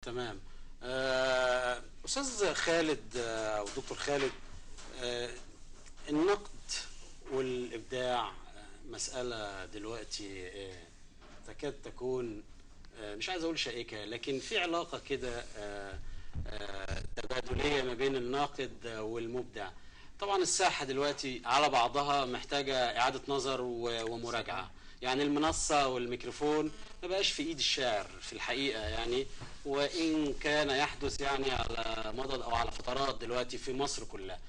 تمام. أستاذ خالد، أو دكتور خالد، آه، النقد والإبداع مسألة دلوقتي تكاد تكون، مش عايز أقول شائكة، لكن في علاقة كده تبادلية ما بين الناقد والمبدع. طبعا الساحة دلوقتي على بعضها محتاجة إعادة نظر ومراجعة. يعني المنصة والميكروفون ما بقاش في إيد الشاعر في الحقيقة، يعني وإن كان يحدث يعني على مدى أو على فترات دلوقتي في مصر كلها.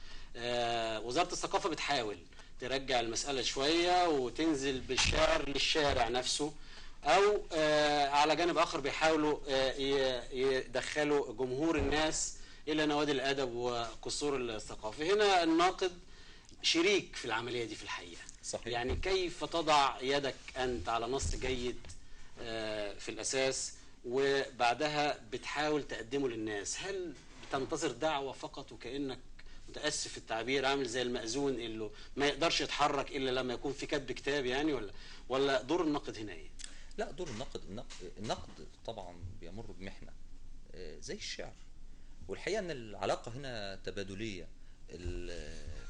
وزارة الثقافة بتحاول ترجع المسألة شوية وتنزل بالشعر للشارع نفسه، او على جانب اخر بيحاولوا يدخلوا جمهور الناس الى نوادي الادب وقصور الثقافه. هنا الناقد شريك في العمليه دي في الحقيقه. صحيح. يعني كيف تضع يدك انت على نص جيد في الاساس، وبعدها بتحاول تقدمه للناس؟ هل بتنتظر دعوه فقط وكانك متاسف في التعبير عامل زي المأذون اللي ما يقدرش يتحرك الا لما يكون في كتب كتاب، يعني ولا دور الناقد هنا ايه؟ لا، دور النقد طبعا بيمر بمحنة زي الشعر. والحقيقة ان العلاقة هنا تبادلية.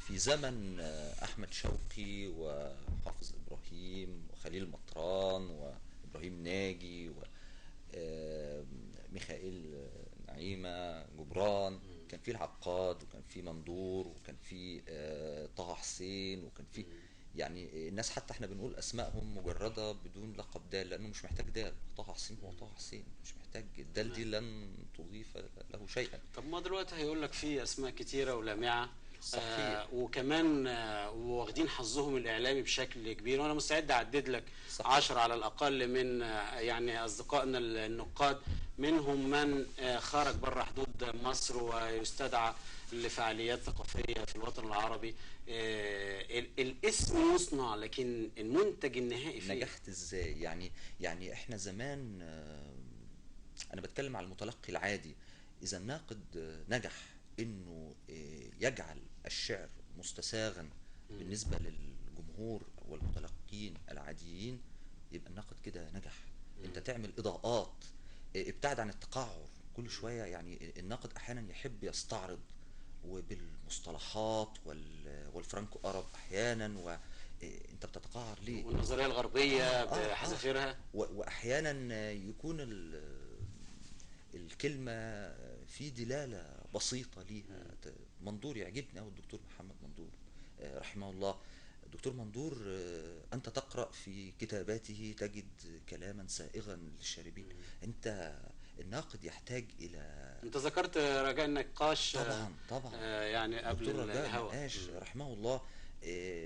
في زمن احمد شوقي وحافظ ابراهيم وخليل مطران وابراهيم ناجي وميخائيل نعيمة جبران، كان في العقاد وكان في مندور وكان في طه حسين وكان في، يعني الناس حتى احنا بنقول اسمائهم مجرده بدون لقب دال، لانه مش محتاج دال. طه حسين هو طه حسين، مش محتاج الدال دي، تمام. لن تضيف له شيئا. طب ما دلوقتي هيقول لك في اسماء كتيره ولامعه، صحيح. وكمان واخدين حظهم الاعلامي بشكل كبير، وانا مستعد اعدد لك صحيح. 10 على الاقل من يعني اصدقائنا النقاد، منهم من خرج بره حدود مصر ويستدعى لفعاليات ثقافيه في الوطن العربي. الاسم يصنع، لكن المنتج النهائي فين؟ نجحت ازاي يعني؟ يعني احنا زمان، انا بتكلم على المتلقي العادي. اذا الناقد نجح انه يجعل الشعر مستساغا مم. بالنسبة للجمهور والمتلقين العاديين، يبقى الناقد كده نجح. انت مم. تعمل اضاءات، ابتعد عن التقعر كل شوية. يعني الناقد احيانا يحب يستعرض وبالمصطلحات والفرانكو ارب احيانا، وانت بتتقعر ليه؟ والنظريه الغربيه اه بحذافيرها. واحيانا يكون الكلمة في دلالة بسيطة ليها. منظور يعجبني أوي الدكتور محمد منظور رحمه الله. الدكتور منظور أنت تقرأ في كتاباته تجد كلاما سائغا للشاربين. أنت الناقد يحتاج إلى، انت ذكرت رجاء النقاش طبعا طبعا، يعني قبل الدكتور رجاء الهوا. النقاش رحمه الله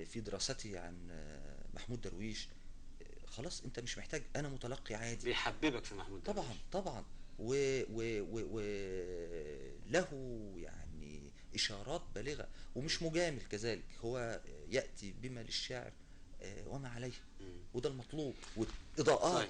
في دراسته عن محمود درويش، خلاص انت مش محتاج، انا متلقي عادي. بيحببك في محمود طبعا درويش. طبعا. و له يعني اشارات بالغه، ومش مجامل كذلك. هو ياتي بما للشاعر وما عليه، مم. وده المطلوب، واضاءات. طيب.